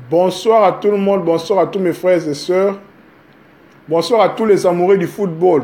Bonsoir à tout le monde, bonsoir à tous mes frères et sœurs, bonsoir à tous les amoureux du football.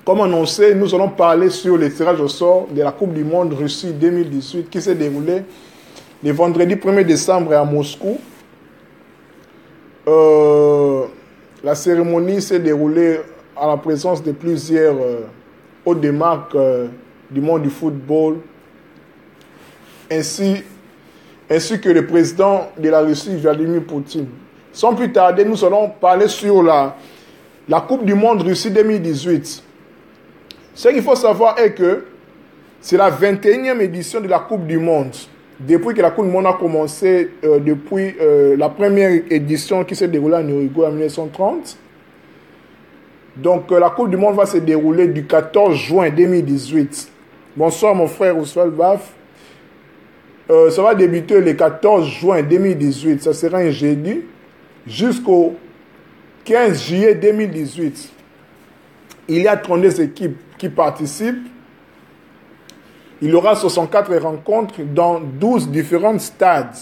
Comme annoncé, nous allons parler sur les tirages au sort de la Coupe du Monde Russie 2018 qui s'est déroulée le vendredi 1er décembre à Moscou. La cérémonie s'est déroulée à la présence de plusieurs hôtes de marque du monde du football, ainsi que le président de la Russie, Vladimir Poutine. Sans plus tarder, nous allons parler sur la Coupe du Monde Russie 2018. Ce qu'il faut savoir est que c'est la 21e édition de la Coupe du Monde. Depuis que la Coupe du Monde a commencé, depuis la première édition qui s'est déroulée en Uruguay en 1930. Donc la Coupe du Monde va se dérouler du 14 juin 2018. Bonsoir mon frère Oswald Baf. Ça va débuter le 14 juin 2018. Ça sera un jeudi jusqu'au 15 juillet 2018. Il y a 32 équipes qui participent. Il y aura 64 rencontres dans 12 différents stades.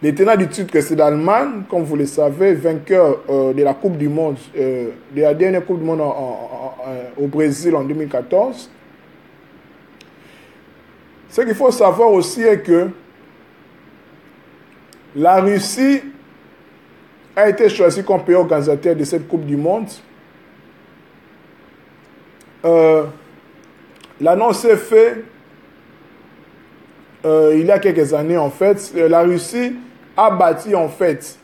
Les tenants du titre, c'est l'Allemagne, comme vous le savez, vainqueur de la Coupe du Monde, de la dernière Coupe du Monde au Brésil en 2014. Ce qu'il faut savoir aussi est que la Russie a été choisie comme pays organisateur de cette Coupe du Monde. L'annonce est faite il y a quelques années en fait. La Russie a bâti en fait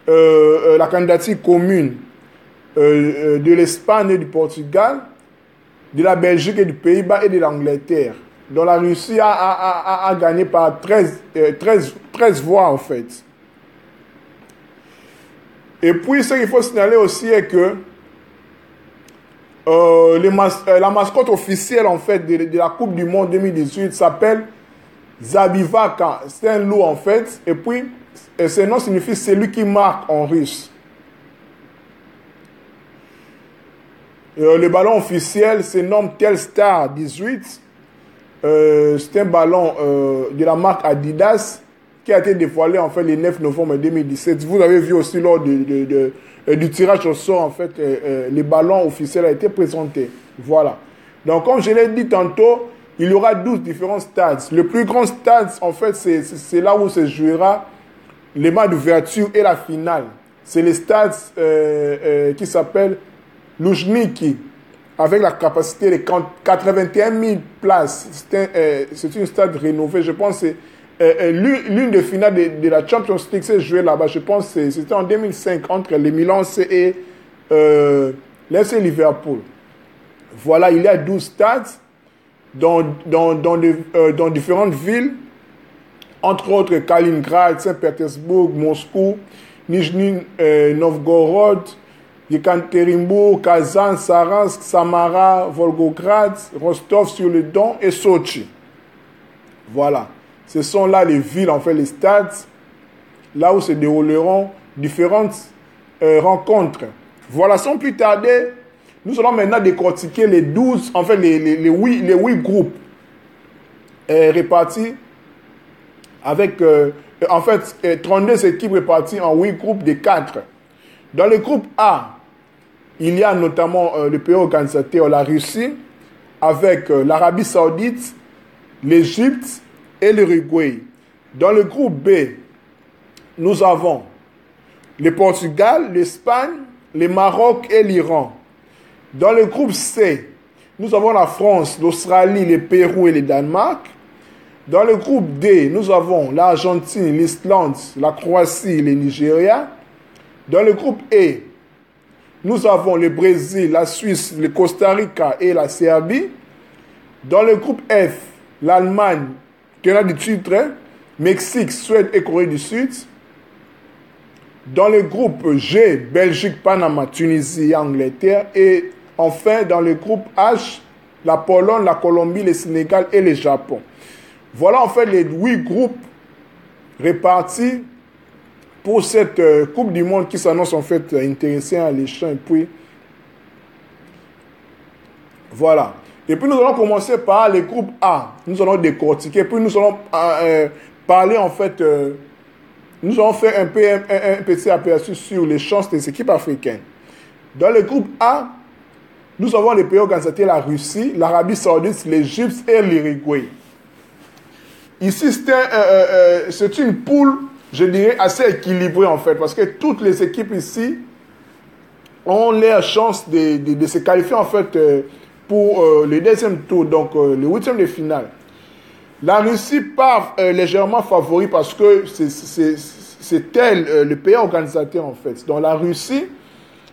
la candidature commune de l'Espagne et du Portugal, de la Belgique et du Pays-Bas et de l'Angleterre. Donc la Russie a gagné par 13 voix en fait. Et puis ce qu'il faut signaler aussi est que la mascotte officielle en fait de la Coupe du Monde 2018 s'appelle Zabivaka. C'est un loup en fait. Et puis ce nom signifie celui qui marque en russe. Le ballon officiel se nomme Telstar 18. C'est un ballon de la marque Adidas qui a été dévoilé en fait le 9 novembre 2017. Vous avez vu aussi lors du tirage au sort en fait le ballon officiel a été présenté. Voilà. Donc comme je l'ai dit tantôt, il y aura 12 différents stades. Le plus grand stade en fait c'est là où se jouera les matchs d'ouverture et la finale. C'est le stade qui s'appelle Loujniki, avec la capacité de 81 000 places. C'est une stade rénovée. Je pense que c'est l'une des finales de la Champions League s'est jouée là-bas. Je pense que c'était en 2005 entre les Milan et l'FC Liverpool. Voilà, il y a 12 stades dans différentes villes, entre autres Kaliningrad, Saint-Pétersbourg, Moscou, Nijni Novgorod, Yekaterinbourg, Kazan, Saransk, Samara, Volgograd, Rostov-sur-le-Don et Sochi. Voilà. Ce sont là les villes, en fait, les stades, là où se dérouleront différentes rencontres. Voilà, sans plus tarder, nous allons maintenant décortiquer les 12, en fait, les 8 groupes répartis avec, en fait, 32 équipes réparties en 8 groupes de 4. Dans le groupe A, il y a notamment le pays organisateur, la Russie, avec l'Arabie Saoudite, l'Égypte et l'Uruguay. Dans le groupe B, nous avons le Portugal, l'Espagne, le Maroc et l'Iran. Dans le groupe C, nous avons la France, l'Australie, le Pérou et le Danemark. Dans le groupe D, nous avons l'Argentine, l'Islande, la Croatie et le Nigeria. Dans le groupe E, nous avons le Brésil, la Suisse, le Costa Rica et la Serbie. Dans le groupe F, l'Allemagne, tenant du titre, Mexique, Suède et Corée du Sud. Dans le groupe G, Belgique, Panama, Tunisie et Angleterre. Et enfin, dans le groupe H, la Pologne, la Colombie, le Sénégal et le Japon. Voilà en fait les 8 groupes répartis pour cette Coupe du Monde qui s'annonce en fait intéressante à l'échange. Et puis, voilà. Et puis nous allons commencer par le groupe A. Nous allons décortiquer. Puis nous allons parler en fait, nous avons fait un petit aperçu sur les chances des équipes africaines. Dans le groupe A, nous avons les pays organisateurs, la Russie, l'Arabie Saoudite, l'Égypte et l'Uruguay. Ici, c'est une poule, je dirais, assez équilibrée en fait, parce que toutes les équipes ici ont la chance de se qualifier en fait pour le deuxième tour, donc le huitième de finale. La Russie part légèrement favori parce que c'est elle le pays organisateur en fait. Donc la Russie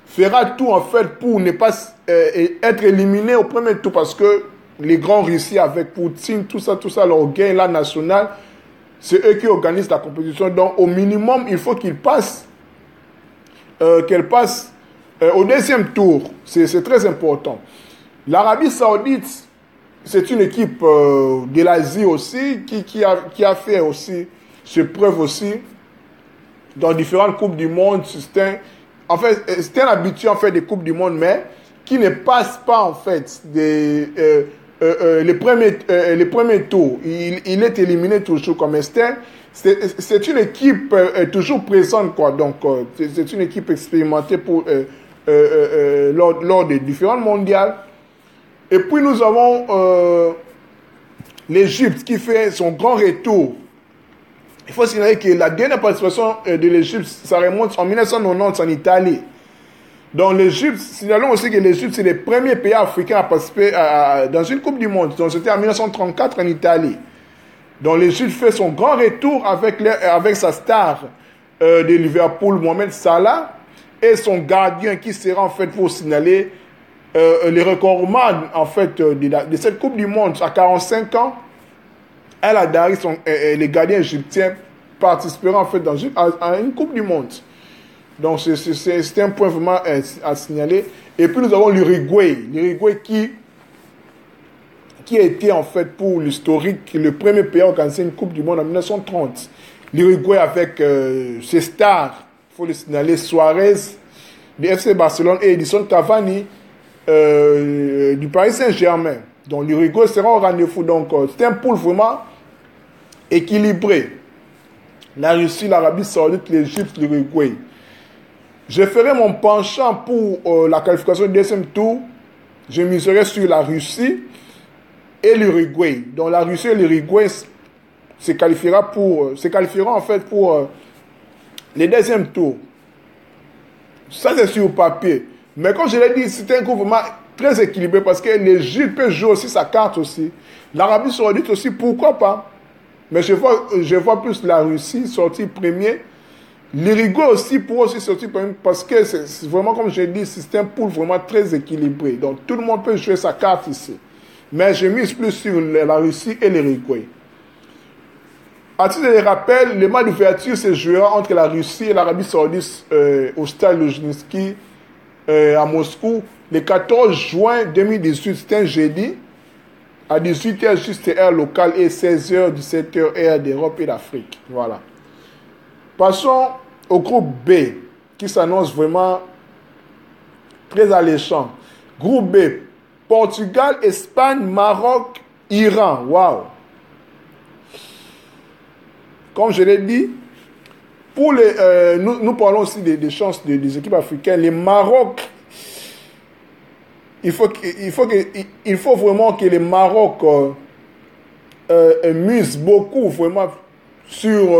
fera tout en fait pour ne pas être éliminé au premier tour parce que les grands Russes avec Poutine, tout ça, leur gain là national, c'est eux qui organisent la compétition. Donc au minimum, il faut qu'elle passe au deuxième tour. C'est très important. L'Arabie Saoudite, c'est une équipe de l'Asie aussi qui a fait aussi ses preuves aussi dans différentes coupes du monde. C'est un habitué en fait des coupes du monde, mais qui ne passe pas en fait les premiers tours. Il est éliminé toujours comme c'est une équipe toujours présente quoi. Donc c'est une équipe expérimentée lors des différentes mondiales. Et puis nous avons l'Égypte qui fait son grand retour. Il faut signaler que la dernière participation de l'Égypte, ça remonte en 1990 en Italie. Donc l'Égypte, signalons aussi que l'Égypte, c'est le premier pays africain à participer dans une Coupe du Monde. Donc c'était en 1934 en Italie. Donc l'Égypte fait son grand retour avec sa star de Liverpool, Mohamed Salah, et son gardien qui sera en fait, pour signaler, le recordman en fait de cette Coupe du Monde à 45 ans. El Hadari, les gardiens égyptiens participeront en fait à une Coupe du Monde. Donc c'est un point vraiment à signaler. Et puis nous avons l'Uruguay qui a été en fait pour l'historique le premier pays à organiser une Coupe du Monde en 1930. L'Uruguay avec ses stars, il faut le signaler, Suarez du FC Barcelone et Edison Cavani du Paris Saint-Germain. Donc l'Uruguay sera au rendez-vous. Donc c'est un pool vraiment équilibré. La Russie, l'Arabie Saoudite, l'Égypte, l'Uruguay. Je ferai mon penchant pour la qualification du deuxième tour. Je miserai sur la Russie et l'Uruguay. Donc la Russie et l'Uruguay se qualifieront en fait pour les deuxièmes tours. Ça c'est sur papier. Mais comme je l'ai dit, c'est un groupe vraiment très équilibré parce que l'Égypte peut jouer aussi sa carte aussi. L'Arabie Saoudite aussi, pourquoi pas. Mais je vois plus la Russie sortir premier. L'Uruguay aussi pourrait aussi sortir premier parce que c'est vraiment, comme je l'ai dit, c'est un pool vraiment très équilibré. Donc tout le monde peut jouer sa carte ici. Mais je mise plus sur la Russie et l'Uruguay. À titre de rappel, le match d'ouverture se jouera entre la Russie et l'Arabie Saoudite au stade Luzhniki à Moscou le 14 juin 2018. C'est un jeudi à 18h juste heure locale et 16h, 17h heure d'Europe et d'Afrique. Voilà. Passons au groupe B qui s'annonce vraiment très alléchant. Groupe B, Portugal, Espagne, Maroc, Iran. Waouh! Comme je l'ai dit, pour nous parlons aussi des chances des équipes africaines. Les Maroc, il faut vraiment que le Maroc mise beaucoup vraiment sur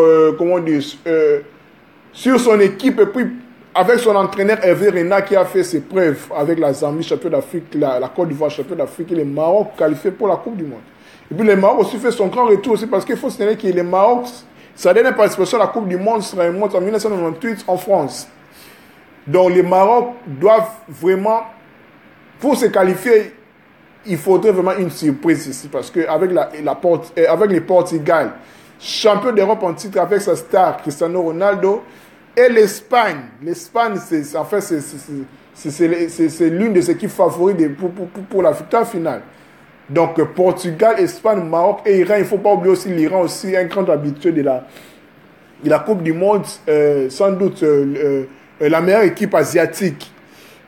sur son équipe et puis avec son entraîneur Hervé Renard qui a fait ses preuves avec la Zambie, champion d'Afrique, la Côte d'Ivoire, champion d'Afrique, et le Maroc qualifié pour la Coupe du Monde. Et puis le Maroc aussi fait son grand retour aussi parce qu'il faut signaler que le Maroc, sa dernière participation à la Coupe du Monde sera en 1998 en France. Donc les Maroc doivent vraiment, pour se qualifier, il faudrait vraiment une surprise ici parce qu'avec avec le Portugal, champion d'Europe en titre avec sa star Cristiano Ronaldo, et l'Espagne, c'est l'une des équipes favorites pour la victoire finale. Donc Portugal, Espagne, Maroc et Iran, il ne faut pas oublier aussi l'Iran, aussi un grand habitué de la Coupe du Monde, sans doute la meilleure équipe asiatique.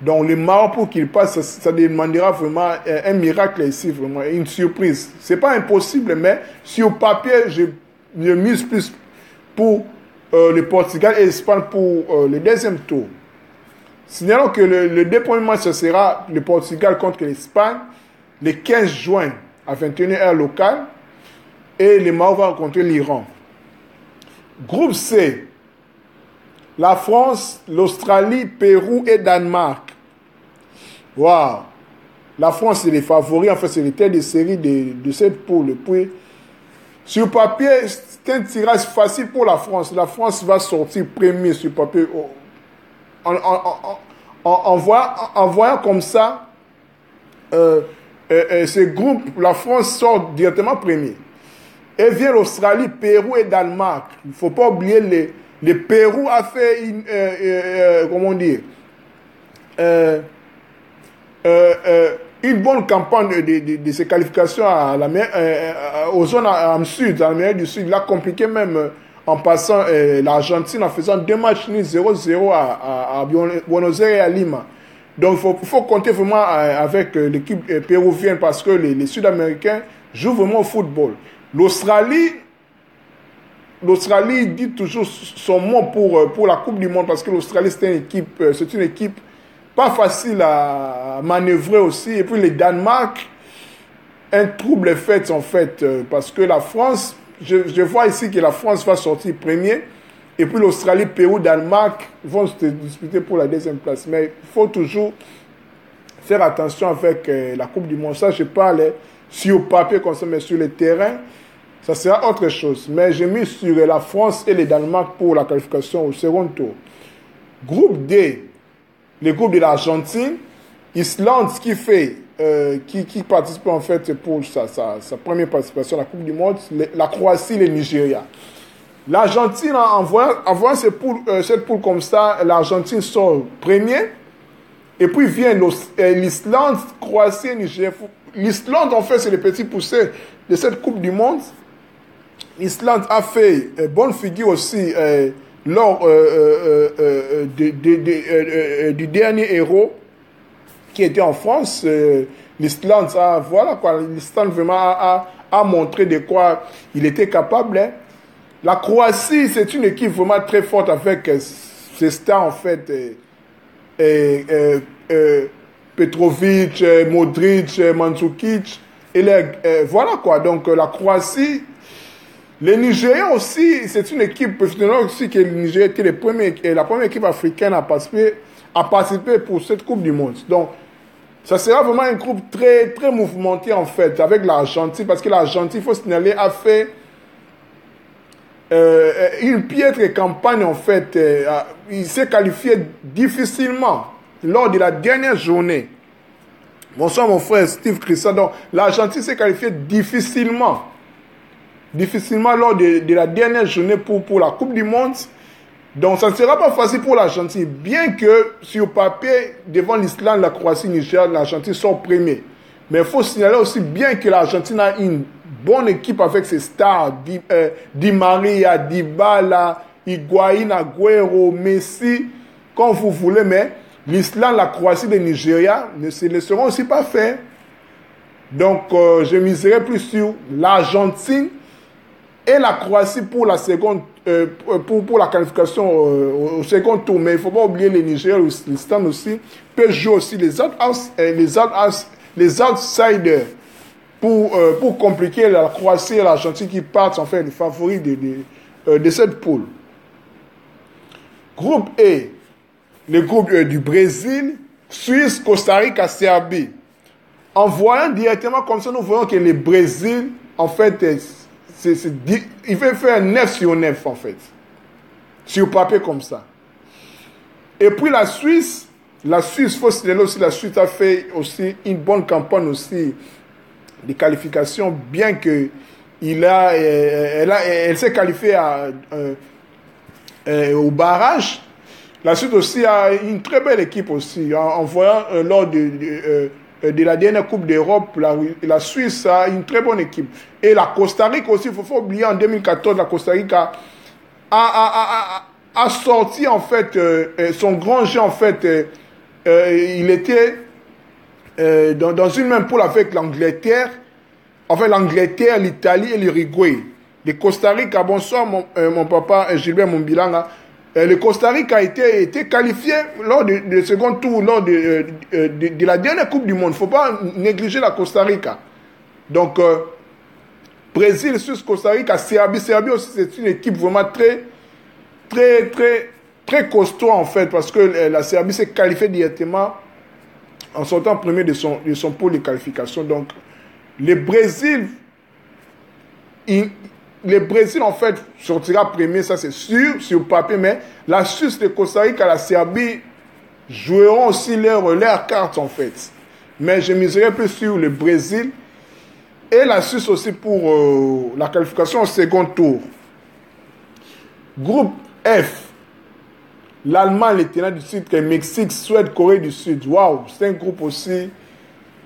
Donc le Maroc, pour qu'il passe, ça demandera vraiment un miracle ici, vraiment une surprise. Ce n'est pas impossible, mais sur papier, je mise plus pour le Portugal et l'Espagne pour le deuxième tour. Signalons que le deux premiers matchs, ce sera le Portugal contre l'Espagne le 15 juin à 21h locale et le Maroc va rencontrer l'Iran. Groupe C, la France, l'Australie, Pérou et Danemark. Waouh! La France, c'est les favoris, en fait, c'est les têtes de série de cette poule. Puis, sur papier, c'est un tirage facile pour la France. La France va sortir premier sur papier. En voyant comme ça, ce groupe, la France sort directement premier. Et vient l'Australie, Pérou et Danemark. Il ne faut pas oublier, le Pérou a fait une bonne campagne de ses qualifications à aux zones sud, à l'Amérique du Sud. Il a compliqué même en passant l'Argentine en faisant 2 matchs nuls 0-0 à Buenos Aires et à Lima. Donc il faut compter vraiment avec l'équipe péruvienne parce que les Sud-Américains jouent vraiment au football. L'Australie dit toujours son mot pour la Coupe du Monde parce que l'Australie c'est une équipe pas facile à manœuvrer aussi. Et puis le Danemark, un trouble fait en fait parce que la France, je vois ici que la France va sortir premier et puis l'Australie, Pérou, Danemark vont se disputer pour la deuxième place. Mais il faut toujours faire attention avec la Coupe du Monde. Ça, je parle sur papier comme ça, mais sur le terrain, ça sera autre chose. Mais j'ai mis sur la France et le Danemark pour la qualification au second tour. Groupe D, le groupe de l'Argentine, Islande qui participe en fait pour sa première participation à la Coupe du Monde, la Croatie, le Nigeria. L'Argentine, en voyant cette poule comme ça, l'Argentine sort premier. Et puis vient l'Islande, Croatie et Nigeria. L'Islande, en fait, c'est le petit poussé de cette Coupe du Monde. L'Islande a fait bonne figure aussi lors du dernier héros qui était en France. L'Islande, l'Islande vraiment a montré de quoi il était capable. Hein. La Croatie, c'est une équipe vraiment très forte avec ses stars en fait. Petrovic, Modric, Mandzukic. Voilà quoi. Donc la Croatie, les Nigériens aussi, c'est une équipe, aussi que le Nigeria était la première équipe africaine à participer pour cette Coupe du Monde. Donc ça sera vraiment un groupe très, très mouvementé en fait avec l'Argentine parce que l'Argentine, il faut signaler, a fait une piètre campagne en fait. Il s'est qualifié difficilement lors de la dernière journée. Bonsoir mon frère Steve Christian. Donc l'Argentine s'est qualifiée difficilement lors de la dernière journée pour la Coupe du Monde. Donc ça ne sera pas facile pour l'Argentine. Bien que sur papier, devant l'Islande, la Croatie, Nigeria, l'Argentine sort premier. Mais il faut signaler aussi bien que l'Argentine a une bonne équipe avec ses stars, Di Maria, Dybala, Higuaín, Agüero, Messi, comme vous voulez, mais l'Islande, la Croatie, le Nigeria ne se laisseront aussi pas faire. Donc, je miserai plus sur l'Argentine et la Croatie pour la seconde, pour la qualification au second tour. Mais il ne faut pas oublier les Nigériens, l'Islande aussi, peut jouer aussi les outsiders. Pour compliquer la Croatie et l'Argentine qui partent en fait les favoris de cette poule. Groupe E, le groupe du Brésil, Suisse, Costa Rica, Serbie. En voyant directement comme ça, nous voyons que le Brésil, en fait, il veut faire 9 sur 9 en fait. Sur papier comme ça. Et puis la Suisse, il faut se dire aussi, la Suisse a fait aussi une bonne campagne aussi de qualification, bien que elle s'est qualifiée au barrage. La Suisse aussi a une très belle équipe aussi. En voyant lors de la dernière Coupe d'Europe, la Suisse a une très bonne équipe. Et la Costa Rica aussi, il faut oublier, en 2014, la Costa Rica a sorti en fait son grand jeu en fait. Il était dans une même poule avec l'Angleterre, enfin l'Angleterre, l'Italie et l'Uruguay. Le Costa Rica, bonsoir mon papa Gilbert Mombilanga. Le Costa Rica a été qualifié lors du second tour, lors de la dernière Coupe du Monde. Il ne faut pas négliger la Costa Rica. Donc, Brésil, Suisse, Costa Rica, Serbie. Serbie aussi, c'est une équipe vraiment très costaud en fait, parce que la Serbie s'est qualifiée directement en sortant premier de son pôle de qualification. Donc, le Brésil en fait sortira premier, ça c'est sûr, sur le papier, mais la Suisse, le Costa Rica, la Serbie joueront aussi leur carte en fait. Mais je miserai plus sur le Brésil et la Suisse aussi pour la qualification au second tour. Groupe F, l'Allemagne, les tenants du titre, Mexique, Suède, Corée du Sud. Waouh, c'est un groupe aussi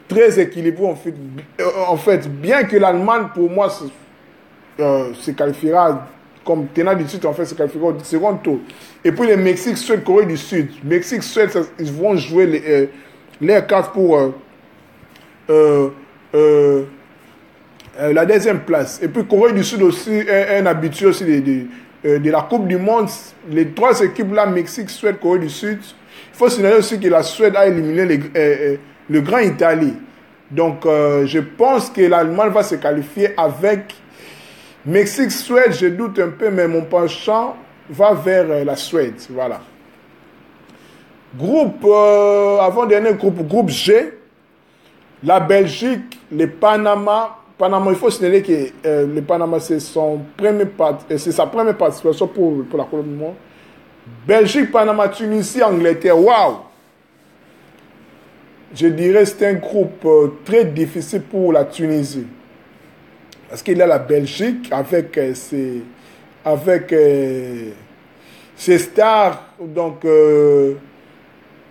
très équilibré en fait. Bien que l'Allemagne, pour moi, se qualifiera comme tenant du titre, en fait, se qualifiera au second tour. Et puis le Mexique, Suède, Corée du Sud. Mexique, Suède, ils vont jouer les cartes pour la deuxième place. Et puis Corée du Sud aussi, un habitué aussi de la Coupe du Monde. Les trois équipes là, Mexique, Suède, Corée du Sud. Il faut signaler aussi que la Suède a éliminé le Grand Italie. Donc, je pense que l'Allemagne va se qualifier avec Mexique, Suède. Je doute un peu, mais mon penchant va vers la Suède. Voilà. Groupe, avant-dernier groupe G. La Belgique, le Panama. Il faut signaler que le Panama, c'est sa première participation pour la Coupe du Monde. Belgique, Panama, Tunisie, Angleterre. Waouh! Je dirais que c'est un groupe très difficile pour la Tunisie. Parce qu'il y a la Belgique avec ses stars. Donc,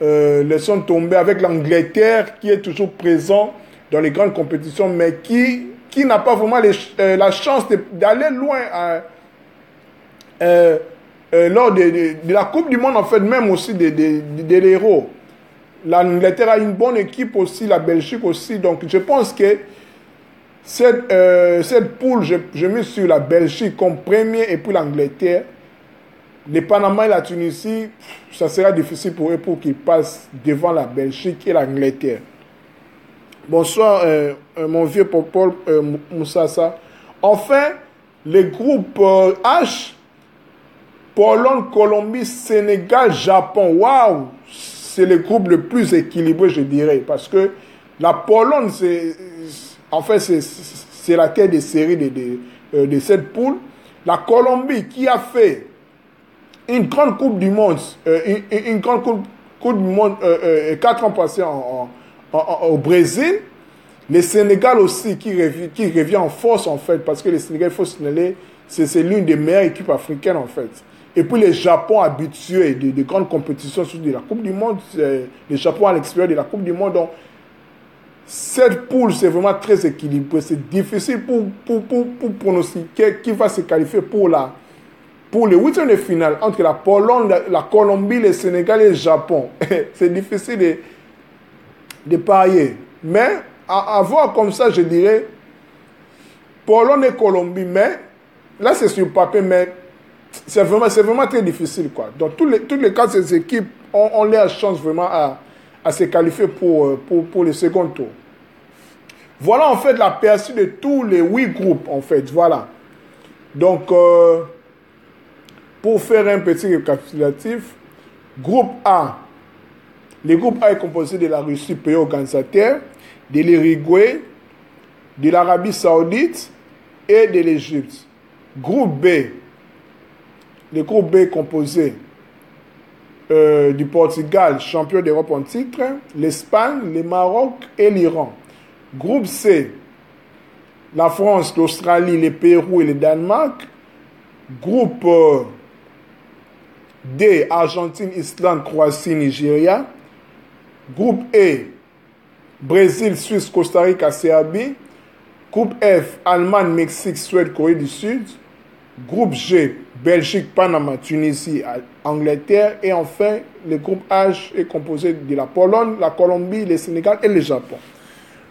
les sont tombés avec l'Angleterre qui est toujours présent dans les grandes compétitions, mais qui n'a pas vraiment la chance d'aller loin lors de la Coupe du Monde, en fait, même aussi de l'Euro. L'Angleterre a une bonne équipe aussi, la Belgique aussi. Donc, je pense que cette poule, je mets sur la Belgique comme premier et puis l'Angleterre. Le Panama et la Tunisie, ça sera difficile pour eux pour qu'ils passent devant la Belgique et l'Angleterre. Bonsoir, mon vieux Popol Moussassa. Enfin, les groupes H, Pologne, Colombie, Sénégal, Japon. Waouh! C'est le groupe le plus équilibré, je dirais. Parce que la Pologne, c'est la tête des séries de cette poule. La Colombie, qui a fait une grande Coupe du Monde, une grande coupe du Monde 4 ans passés au Brésil. Le Sénégal aussi qui revient en force en fait, parce que le Sénégal, il faut signaler, c'est l'une des meilleures équipes africaines en fait. Et puis le Japon habitué de grandes compétitions sur de la Coupe du Monde, le Japon à l'extérieur de la Coupe du Monde. Donc, cette poule, c'est vraiment très équilibré. C'est difficile pour pronostiquer qui va se qualifier pour le huitième de finale entre la Pologne, la Colombie, le Sénégal et le Japon. C'est difficile de parier. Mais à voir comme ça, je dirais Pologne et Colombie. Mais là, c'est sur le papier, mais c'est vraiment très difficile, quoi. Donc, toutes les quatre ces équipes ont leur chance vraiment à se qualifier pour le second tour. Voilà, en fait, l'aperçu de tous les 8 groupes, en fait. Voilà. Donc, pour faire un petit récapitulatif, groupe A. Le groupe A est composé de la Russie, pays organisateur, de l'Uruguay, de l'Arabie Saoudite et de l'Égypte. Groupe B. Le groupe B est composé du Portugal, champion d'Europe en titre, l'Espagne, le Maroc et l'Iran. Groupe C. La France, l'Australie, le Pérou et le Danemark. Groupe D. Argentine, Islande, Croatie, Nigeria. Groupe E. Brésil, Suisse, Costa Rica, Serbie. Groupe F. Allemagne, Mexique, Suède, Corée du Sud. Groupe G. Belgique, Panama, Tunisie, Angleterre. Et enfin, le groupe H est composé de la Pologne, la Colombie, le Sénégal et le Japon.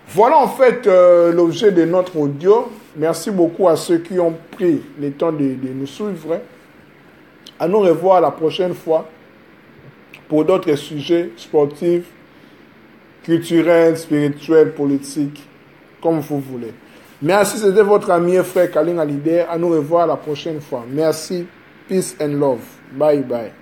Voilà en fait l'objet de notre audio. Merci beaucoup à ceux qui ont pris le temps de nous suivre. À nous revoir la prochaine fois pour d'autres sujets sportifs, culturels, spirituels, politiques, comme vous voulez. Merci, c'était votre ami et frère Kaling Alider. À nous revoir la prochaine fois. Merci, peace and love. Bye bye.